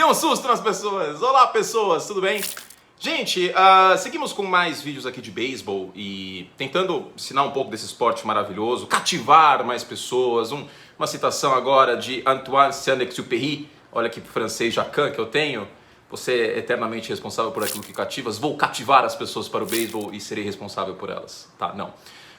Deu um susto nas pessoas. Olá, pessoas, tudo bem? Gente, seguimos com mais vídeos aqui de beisebol e tentando ensinar um pouco desse esporte maravilhoso, cativar mais pessoas. Uma citação agora de Antoine Saint-Exupéry. Olha aqui pro francês Jacan que eu tenho. Você é eternamente responsável por aquilo que cativas. Vou cativar as pessoas para o beisebol e serei responsável por elas. Tá, não.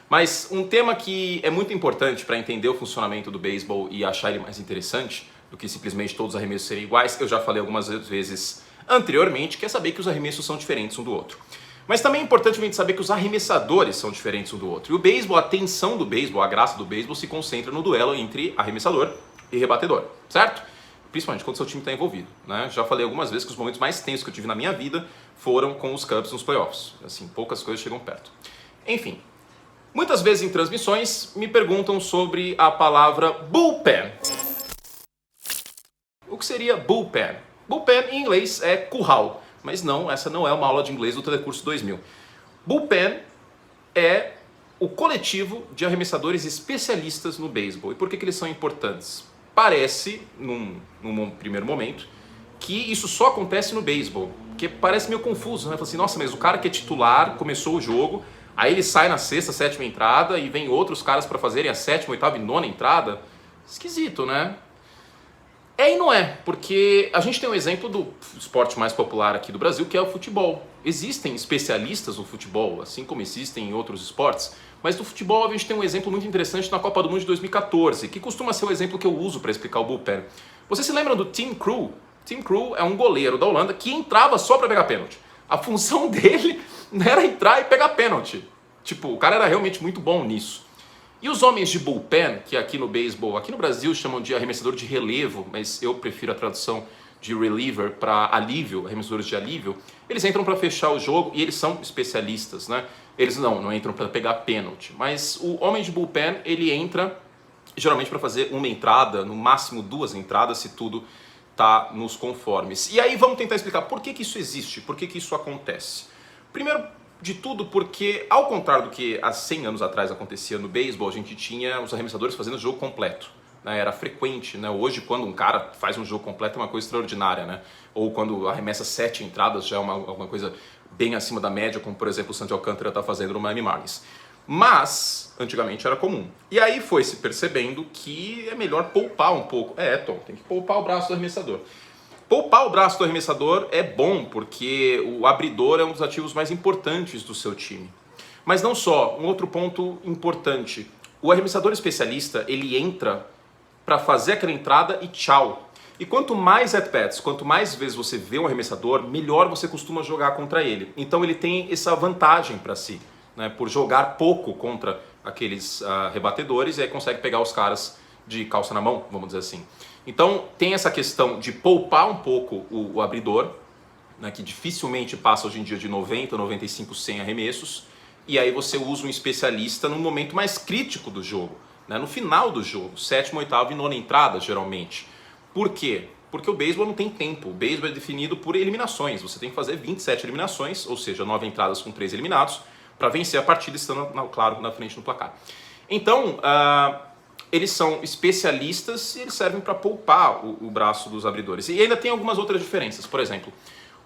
Mas um tema que é muito importante para entender o funcionamento do beisebol e achar ele mais interessante do que simplesmente todos os arremessos serem iguais, eu já falei algumas vezes anteriormente, que é saber que os arremessos são diferentes um do outro. Mas também é importante a gente saber que os arremessadores são diferentes um do outro. E o beisebol, a tensão do beisebol, a graça do beisebol se concentra no duelo entre arremessador e rebatedor, certo? Principalmente quando seu time está envolvido, né? Já falei algumas vezes que os momentos mais tensos que eu tive na minha vida foram com os Cubs nos playoffs. Assim, poucas coisas chegam perto. Enfim, muitas vezes em transmissões me perguntam sobre a palavra bullpen. O que seria bullpen? Bullpen em inglês é curral, mas não, essa não é uma aula de inglês do Telecurso 2000. Bullpen é o coletivo de arremessadores especialistas no beisebol. E por que eles são importantes? Parece, num primeiro momento, que isso só acontece no beisebol, porque parece meio confuso, né? Fala assim, nossa, mas o cara que é titular começou o jogo, aí ele sai na sexta, sétima entrada e vem outros caras para fazerem a sétima, oitava e nona entrada. Esquisito, né? É e não é, porque a gente tem um exemplo do esporte mais popular aqui do Brasil, que é o futebol. Existem especialistas no futebol, assim como existem em outros esportes, mas no futebol a gente tem um exemplo muito interessante na Copa do Mundo de 2014, que costuma ser o exemplo que eu uso para explicar o bullpen. Você se lembra do Tim Krul? Tim Krul é um goleiro da Holanda que entrava só para pegar pênalti. A função dele era entrar e pegar pênalti. Tipo, o cara era realmente muito bom nisso. E os homens de bullpen, que aqui no beisebol, aqui no Brasil chamam de arremessador de relevo, mas eu prefiro a tradução de reliever para alívio, arremessadores de alívio, eles entram para fechar o jogo e eles são especialistas, né? Eles não entram para pegar pênalti, mas o homem de bullpen, ele entra geralmente para fazer uma entrada, no máximo duas entradas, se tudo tá nos conformes. E aí vamos tentar explicar por que isso existe, por que isso acontece. Primeiro de tudo porque, ao contrário do que há 100 anos atrás acontecia no beisebol, a gente tinha os arremessadores fazendo o jogo completo. Né? Era frequente, né? Hoje quando um cara faz um jogo completo é uma coisa extraordinária, né? Ou quando arremessa 7 entradas já é alguma coisa bem acima da média, como por exemplo o Sandy Alcântara está fazendo no Miami Marlins. Mas, antigamente era comum. E aí foi se percebendo que é melhor poupar um pouco. Tom, tem que poupar o braço do arremessador. Poupar o braço do arremessador é bom, porque o abridor é um dos ativos mais importantes do seu time. Mas não só, um outro ponto importante. O arremessador especialista, ele entra para fazer aquela entrada e tchau. E quanto mais at-bats, quanto mais vezes você vê um arremessador, melhor você costuma jogar contra ele. Então ele tem essa vantagem para si, né, por jogar pouco contra aqueles rebatedores, e aí consegue pegar os caras de calça na mão, vamos dizer assim. Então tem essa questão de poupar um pouco o abridor, né, que dificilmente passa hoje em dia de 90, 95, 100 arremessos, e aí você usa um especialista no momento mais crítico do jogo, né, no final do jogo, sétima, oitava e nona entrada geralmente. Por quê? Porque o beisebol não tem tempo, o beisebol é definido por eliminações, você tem que fazer 27 eliminações, ou seja, 9 entradas com 3 eliminados, para vencer a partida estando, claro, na frente no placar. Então, eles são especialistas e eles servem para poupar o braço dos abridores. E ainda tem algumas outras diferenças. Por exemplo,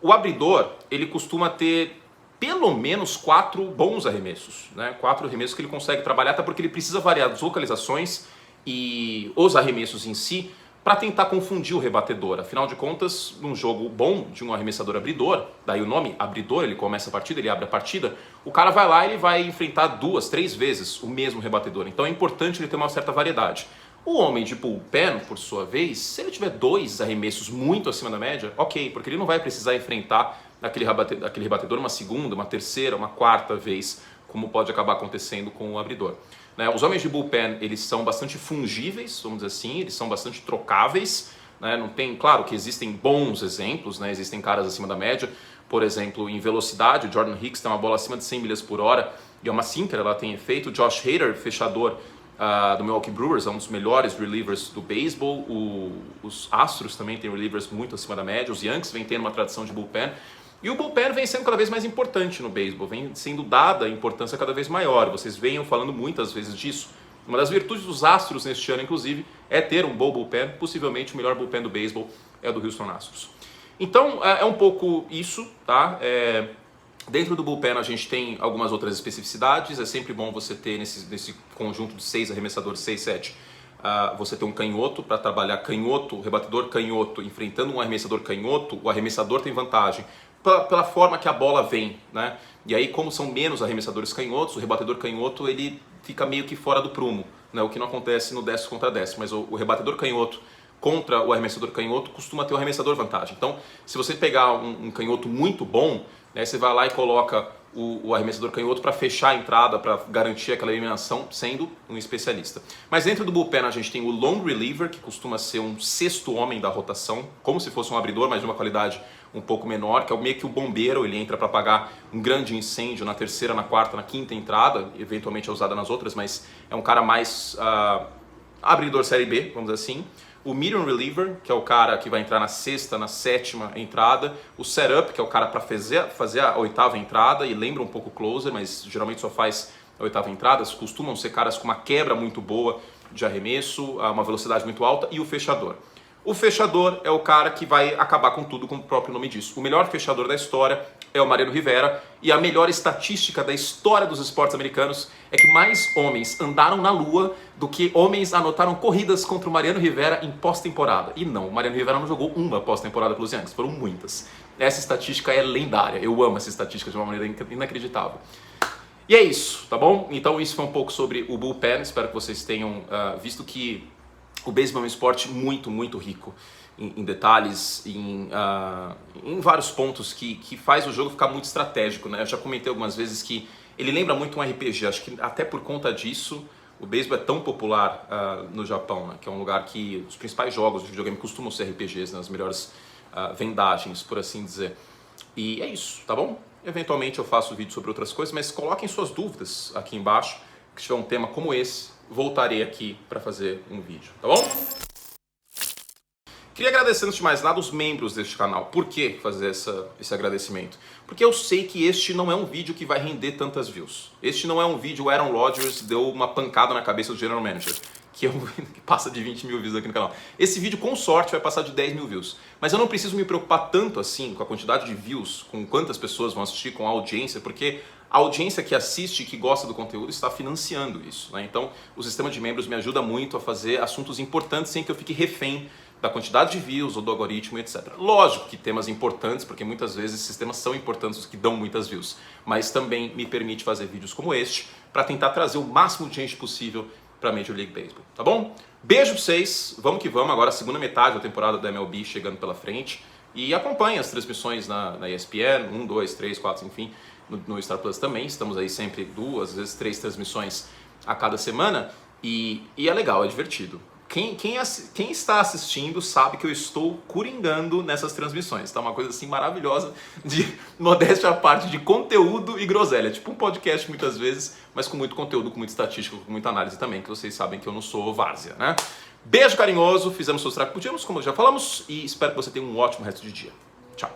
o abridor, ele costuma ter pelo menos 4 bons arremessos, né? 4 arremessos que ele consegue trabalhar, até porque ele precisa variar as localizações e os arremessos em si para tentar confundir o rebatedor. Afinal de contas, num jogo bom de um arremessador abridor, daí o nome abridor, ele começa a partida, ele abre a partida, o cara vai lá e ele vai enfrentar 2, 3 vezes o mesmo rebatedor. Então é importante ele ter uma certa variedade. O homem de bullpen, por sua vez, se ele tiver 2 arremessos muito acima da média, ok, porque ele não vai precisar enfrentar aquele rebatedor uma segunda, uma terceira, uma quarta vez, como pode acabar acontecendo com o abridor. Né? Os homens de bullpen, eles são bastante fungíveis, vamos dizer assim, eles são bastante trocáveis. Né? Não tem, claro que existem bons exemplos, né? Existem caras acima da média. Por exemplo, em velocidade, o Jordan Hicks tem uma bola acima de 100 milhas por hora e é uma sinker, ela tem efeito. O Josh Hader, fechador do Milwaukee Brewers, é um dos melhores relievers do beisebol. Os Astros também têm relievers muito acima da média. Os Yankees vêm tendo uma tradição de bullpen. E o bullpen vem sendo cada vez mais importante no beisebol, vem sendo dada importância cada vez maior. Vocês venham falando muitas vezes disso Uma das virtudes dos Astros neste ano, inclusive, é ter um bom bullpen. Possivelmente o melhor bullpen do beisebol é o do Houston Astros. Então, é um pouco isso, tá? Dentro do bullpen a gente tem algumas outras especificidades. É sempre bom você ter nesse conjunto de 6 arremessadores, 6, 7, você ter um canhoto para trabalhar canhoto, rebatedor canhoto, enfrentando um arremessador canhoto, o arremessador tem vantagem pela forma que a bola vem, né? E aí, como são menos arremessadores canhotos, o rebatedor canhoto ele fica meio que fora do prumo, né? O que não acontece no 10 contra 10, mas o rebatedor canhoto contra o arremessador canhoto costuma ter um arremessador vantagem. Então, se você pegar um canhoto muito bom, né, você vai lá e coloca o arremessador canhoto para fechar a entrada, para garantir aquela eliminação, sendo um especialista. Mas dentro do bullpen a gente tem o long reliever, que costuma ser um sexto homem da rotação, como se fosse um abridor, mas de uma qualidade um pouco menor, que é meio que o bombeiro, ele entra para apagar um grande incêndio na terceira, na quarta, na quinta entrada, eventualmente é usada nas outras, mas é um cara mais abridor série B, vamos dizer assim. O medium reliever, que é o cara que vai entrar na sexta, na sétima entrada. O setup, que é o cara para fazer a oitava entrada, e lembra um pouco o closer, mas geralmente só faz a oitava entrada. Costumam ser caras com uma quebra muito boa de arremesso, uma velocidade muito alta. E o fechador. O fechador é o cara que vai acabar com tudo, como o próprio nome diz. O melhor fechador da história é o Mariano Rivera, e a melhor estatística da história dos esportes americanos é que mais homens andaram na lua do que homens anotaram corridas contra o Mariano Rivera em pós-temporada. E não, o Mariano Rivera não jogou uma pós-temporada pelos Yankees, foram muitas. Essa estatística é lendária, eu amo essa estatística de uma maneira inacreditável. E é isso, tá bom? Então isso foi um pouco sobre o bullpen, espero que vocês tenham visto que o beisebol é um esporte muito, muito rico em detalhes, em vários pontos que faz o jogo ficar muito estratégico, né? Eu já comentei algumas vezes que ele lembra muito um RPG, acho que até por conta disso o beisebol é tão popular no Japão, né? Que é um lugar que os principais jogos de videogame costumam ser RPGs, né? As melhores vendagens, por assim dizer. E é isso, tá bom? Eventualmente eu faço vídeo sobre outras coisas, mas coloquem suas dúvidas aqui embaixo, que se tiver um tema como esse, voltarei aqui para fazer um vídeo, tá bom? Queria agradecer, antes de mais nada, os membros deste canal. Por que fazer esse agradecimento? Porque eu sei que este não é um vídeo que vai render tantas views. Este não é um vídeo, o Aaron Rodgers deu uma pancada na cabeça do General Manager, que passa de 20 mil views aqui no canal. Esse vídeo, com sorte, vai passar de 10 mil views. Mas eu não preciso me preocupar tanto assim com a quantidade de views, com quantas pessoas vão assistir, com a audiência, porque a audiência que assiste e que gosta do conteúdo está financiando isso, né? Então, o sistema de membros me ajuda muito a fazer assuntos importantes sem que eu fique refém da quantidade de views ou do algoritmo, etc. Lógico que temas importantes, porque muitas vezes esses temas são importantes, os que dão muitas views, mas também me permite fazer vídeos como este para tentar trazer o máximo de gente possível para a Major League Baseball, tá bom? Beijo pra vocês, vamos que vamos, agora a segunda metade da temporada da MLB chegando pela frente, e acompanhe as transmissões na ESPN, 1, 2, 3, 4, enfim, no Star Plus também, estamos aí sempre 2, às vezes 3 transmissões a cada semana, e é legal, é divertido. Quem está assistindo sabe que eu estou coringando nessas transmissões, tá? Uma coisa assim maravilhosa, de modéstia à parte, de conteúdo e groselha. Tipo um podcast muitas vezes, mas com muito conteúdo, com muita estatística, com muita análise também, que vocês sabem que eu não sou várzea, né? Beijo carinhoso, fizemos o que podíamos, como já falamos, e espero que você tenha um ótimo resto de dia. Tchau!